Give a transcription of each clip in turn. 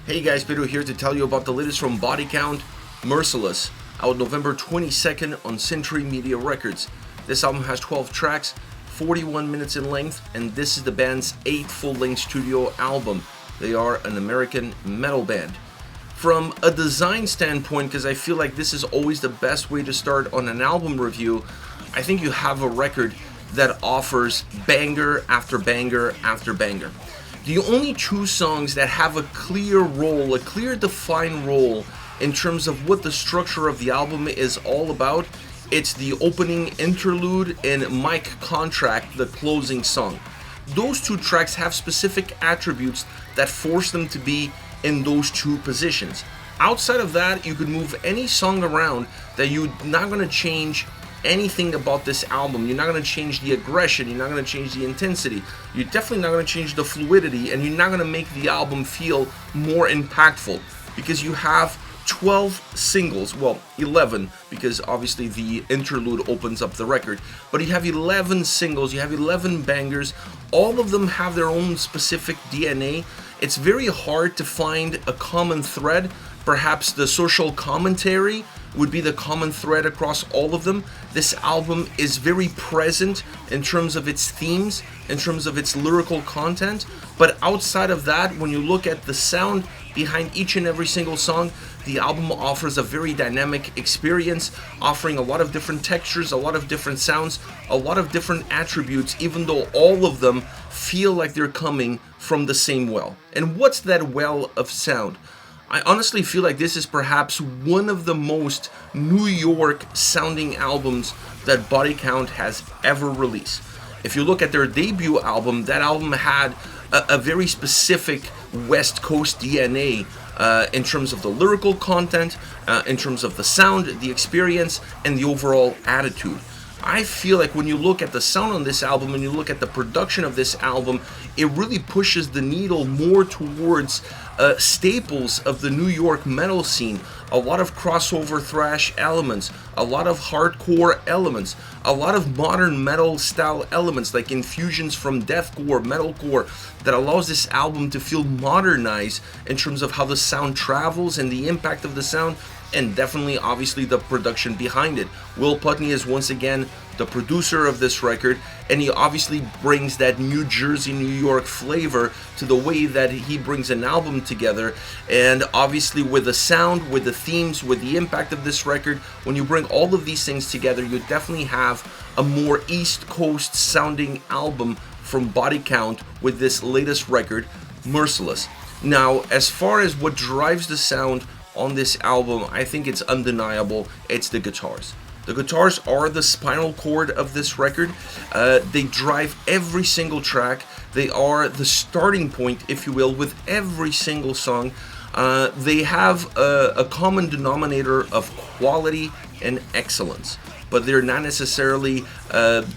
Hey guys, Pedro here to tell you about the latest from Body Count, Merciless, out November 22nd on Century Media Records. This album has 12 tracks, 41 minutes in length, and this is the band's 8th full-length studio album. They are an American metal band. From a design standpoint, because I feel like this is always the best way to start on an album review, I think you have a record that offers banger after banger after banger. The only two songs that have a clear role, a clear defined role in terms of what the structure of the album is all about, it's the opening interlude and Mic Contract, the closing song. Those two tracks have specific attributes that force them to be in those two positions. Outside of that, you could move any song around that you're not going to change anything about this album. You're not going to change the aggression, you're not going to change the intensity, you're definitely not going to change the fluidity, and you're not going to make the album feel more impactful, because you have 12 singles, well 11, because obviously the interlude opens up the record, but you have 11 singles, you have 11 bangers. All of them have their own specific DNA. It's very hard to find a common thread. Perhaps the social commentary would be the common thread across all of them. This album is very present in terms of its themes, in terms of its lyrical content, but outside of that, when you look at the sound behind each and every single song, the album offers a very dynamic experience, offering a lot of different textures, a lot of different sounds, a lot of different attributes, even though all of them feel like they're coming from the same well. And what's that well of sound? I honestly feel like this is perhaps one of the most New York sounding albums that Body Count has ever released. If you look at their debut album, that album had a very specific West Coast DNA in terms of the lyrical content, in terms of the sound, the experience, and the overall attitude. I feel like when you look at the sound on this album and you look at the production of this album, it really pushes the needle more towards staples of the New York metal scene. A lot of crossover thrash elements, a lot of hardcore elements, a lot of modern metal style elements like infusions from deathcore, metalcore, that allows this album to feel modernized in terms of how the sound travels and the impact of the sound, and definitely obviously the production behind it. Will Putney is once again the producer of this record, and he obviously brings that New Jersey, New York flavor to the way that he brings an album together. And obviously with the sound, with the themes, with the impact of this record, when you bring all of these things together, you definitely have a more East Coast sounding album from Body Count with this latest record, Merciless. Now, as far as what drives the sound on this album, I think it's undeniable. It's the guitars. The guitars are the spinal cord of this record. They drive every single track. They are the starting point, if you will, with every single song. They have a common denominator of quality and excellence, but they're not necessarily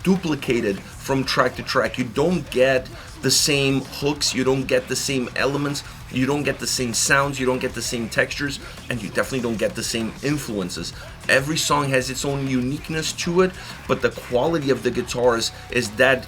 duplicated from track to track. You don't get the same hooks, you don't get the same elements, you don't get the same sounds, you don't get the same textures, and you definitely don't get the same influences. Every song has its own uniqueness to it, but the quality of the guitars is that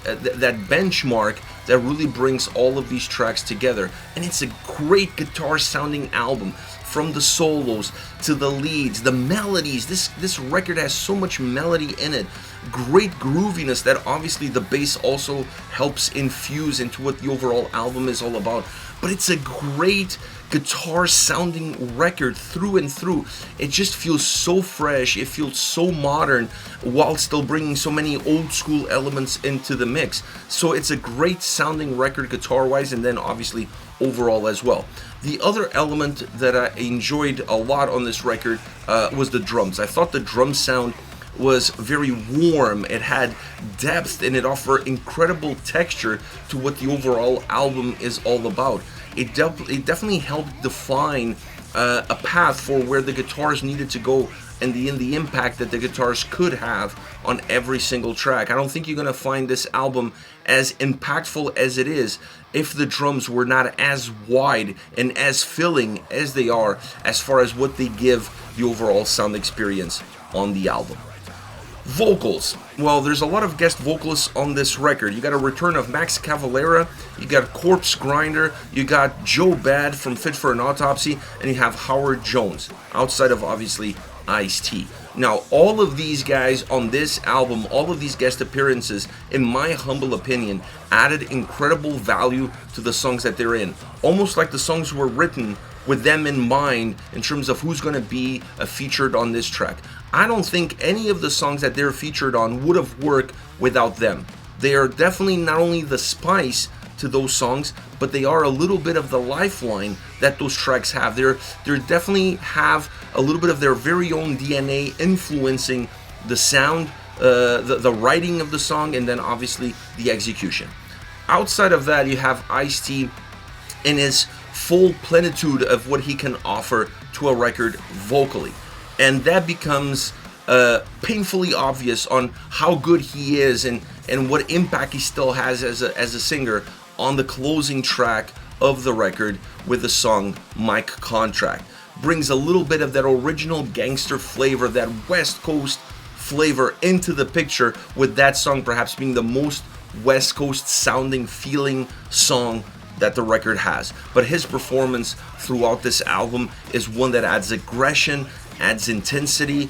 benchmark that really brings all of these tracks together. And it's a great guitar sounding album. From the solos to the leads, the melodies, this record has so much melody in it. Great grooviness that obviously the bass also helps infuse into what the overall album is all about. But it's a great guitar sounding record through and through. It just feels so fresh, it feels so modern, while still bringing so many old school elements into the mix. So it's a great sounding record guitar wise, and then obviously overall as well. The other element that I enjoyed a lot on this record was the drums. I thought the drum sound was very warm, it had depth, and it offered incredible texture to what the overall album is all about. It definitely helped define a path for where the guitars needed to go, and the impact that the guitars could have on every single track. I don't think you're going to find this album as impactful as it is if the drums were not as wide and as filling as they are as far as what they give the overall sound experience on the album. Vocals. Well, there's a lot of guest vocalists on this record. You got a return of Max Cavalera, you got Corpsegrinder, you got Joe Bad from Fit for an Autopsy, and you have Howard Jones, outside of obviously Ice-T. Now, all of these guys on this album, all of these guest appearances, in my humble opinion, added incredible value to the songs that they're in. Almost like the songs were written with them in mind in terms of who's going to be featured on this track. I don't think any of the songs that they're featured on would have worked without them. They are definitely not only the spice to those songs, but they are a little bit of the lifeline that those tracks have. They definitely have a little bit of their very own DNA influencing the sound, the writing of the song, and then obviously the execution. Outside of that, you have Ice-T in his full plenitude of what he can offer to a record vocally. And that becomes painfully obvious on how good he is and what impact he still has as a singer on the closing track of the record with the song Mike Contract. Brings a little bit of that original gangster flavor, that West Coast flavor into the picture, with that song perhaps being the most West Coast sounding, feeling song that the record has. But his performance throughout this album is one that adds aggression, adds intensity.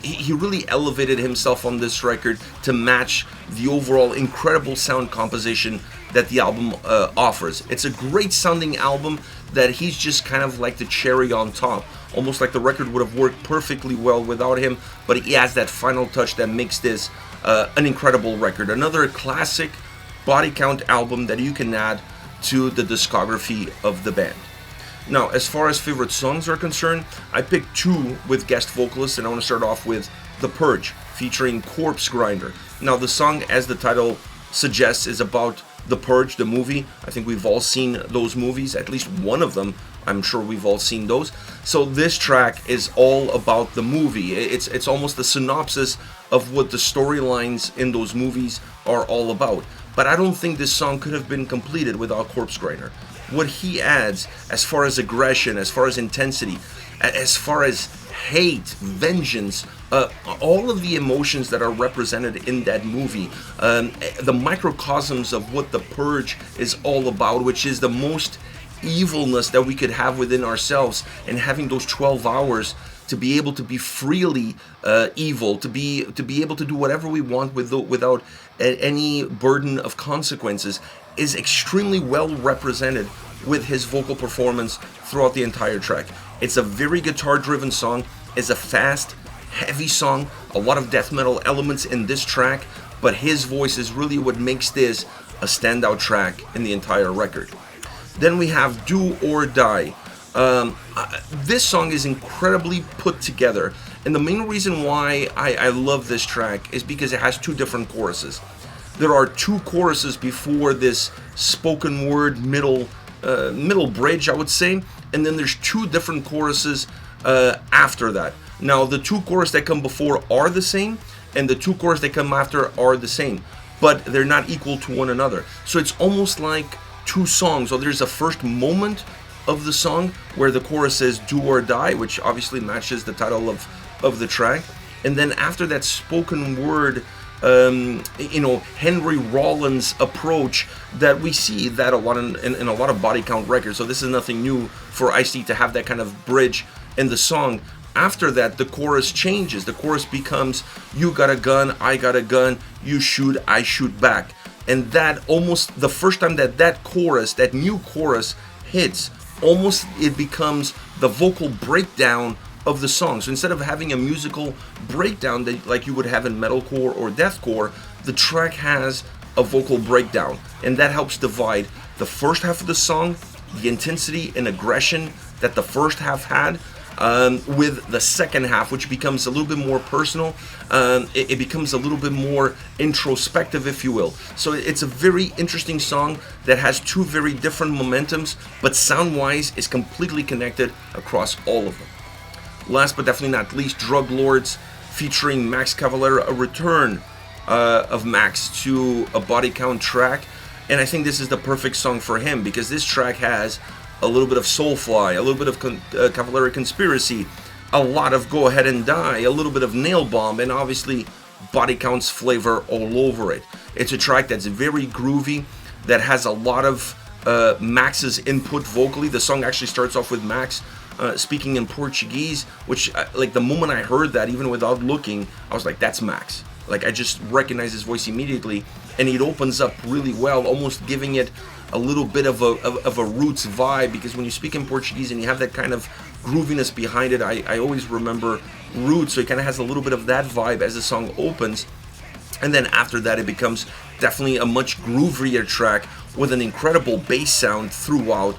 He really elevated himself on this record to match the overall incredible sound composition that the album offers. It's a great sounding album that he's just kind of like the cherry on top. Almost like the record would have worked perfectly well without him, but he has that final touch that makes this an incredible record. Another classic body count album that you can add to the discography of the band. Now, as far as favorite songs are concerned, I picked two with guest vocalists, and I want to start off with The Purge, featuring Corpsegrinder. Now, the song, as the title suggests, is about The Purge, the movie. I think we've all seen those movies, at least one of them. I'm sure we've all seen those. So this track is all about the movie. It's almost the synopsis of what the storylines in those movies are all about. But I don't think this song could have been completed without Corpsegrinder. What he adds as far as aggression, as far as intensity, as far as hate, vengeance, all of the emotions that are represented in that movie, the microcosms of what The Purge is all about, which is the most evilness that we could have within ourselves, and having those 12 hours to be able to be freely evil, to be able to do whatever we want without any burden of consequences, is extremely well represented with his vocal performance throughout the entire track. It's a very guitar-driven song. It's a fast, heavy song. A lot of death metal elements in this track, but his voice is really what makes this a standout track in the entire record. Then we have Do or Die. This song is incredibly put together, and the main reason why I love this track is because it has two different choruses. There are two choruses before this spoken word middle bridge, I would say, and then there's two different choruses after that. Now, the two choruses that come before are the same, and the two choruses that come after are the same, but they're not equal to one another. So it's almost like two songs. So there's a first moment of the song where the chorus says Do or Die, which obviously matches the title of the track, and then after that spoken word, Henry Rollins approach that we see that a lot in a lot of body count records. So this is nothing new for Ice-T to have that kind of bridge in the song. After that, the chorus changes. The chorus becomes, you got a gun, I got a gun, you shoot, I shoot back. And that almost, the first time that chorus, that new chorus hits, almost it becomes the vocal breakdown of the song. So instead of having a musical breakdown that like you would have in metalcore or deathcore, the track has a vocal breakdown, and that helps divide the first half of the song, the intensity and aggression that the first half had, with the second half, which becomes a little bit more personal. It becomes a little bit more introspective, if you will. So it's a very interesting song that has two very different momentums, but sound-wise is completely connected across all of them. Last but definitely not least, Drug Lords, featuring Max Cavalera, a return of Max to a body count track. And I think this is the perfect song for him, because this track has a little bit of Soulfly, a little bit of Cavalera Conspiracy, a lot of Go Ahead and Die, a little bit of Nail Bomb, and obviously body counts flavor all over it. It's a track that's very groovy, that has a lot of Max's input vocally. The song actually starts off with Max speaking in Portuguese, which like the moment I heard that, even without looking, I was like, that's Max. Like I just recognize his voice immediately, and it opens up really well, almost giving it a little bit of a roots vibe, because when you speak in Portuguese and you have that kind of grooviness behind it, I always remember roots, so it kind of has a little bit of that vibe as the song opens. And then after that, it becomes definitely a much groovier track with an incredible bass sound throughout,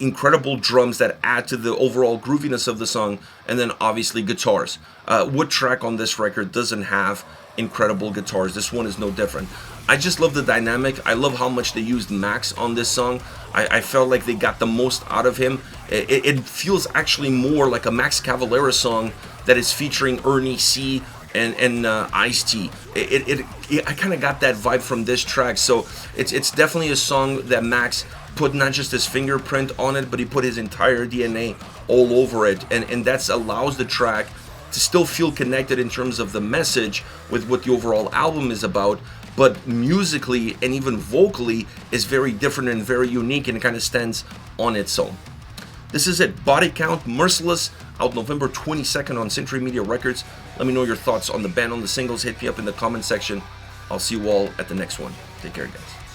incredible drums that add to the overall grooviness of the song, and then obviously guitars. What track on this record doesn't have incredible guitars? This one is no different. I just love the dynamic. I love how much they used Max on this song. I felt like they got the most out of him. It feels actually more like a Max Cavalera song that is featuring Ernie C and Ice-T. I kind of got that vibe from this track. So it's definitely a song that Max put not just his fingerprint on it, but he put his entire DNA all over it, and that allows the track to still feel connected in terms of the message with what the overall album is about, but musically and even vocally is very different and very unique, and it kind of stands on its own. This is it, Body Count, Merciless, out November 22nd on Century Media Records. Let me know your thoughts on the band, on the singles. Hit me up in the comment section. I'll see you all at the next one. Take care, guys.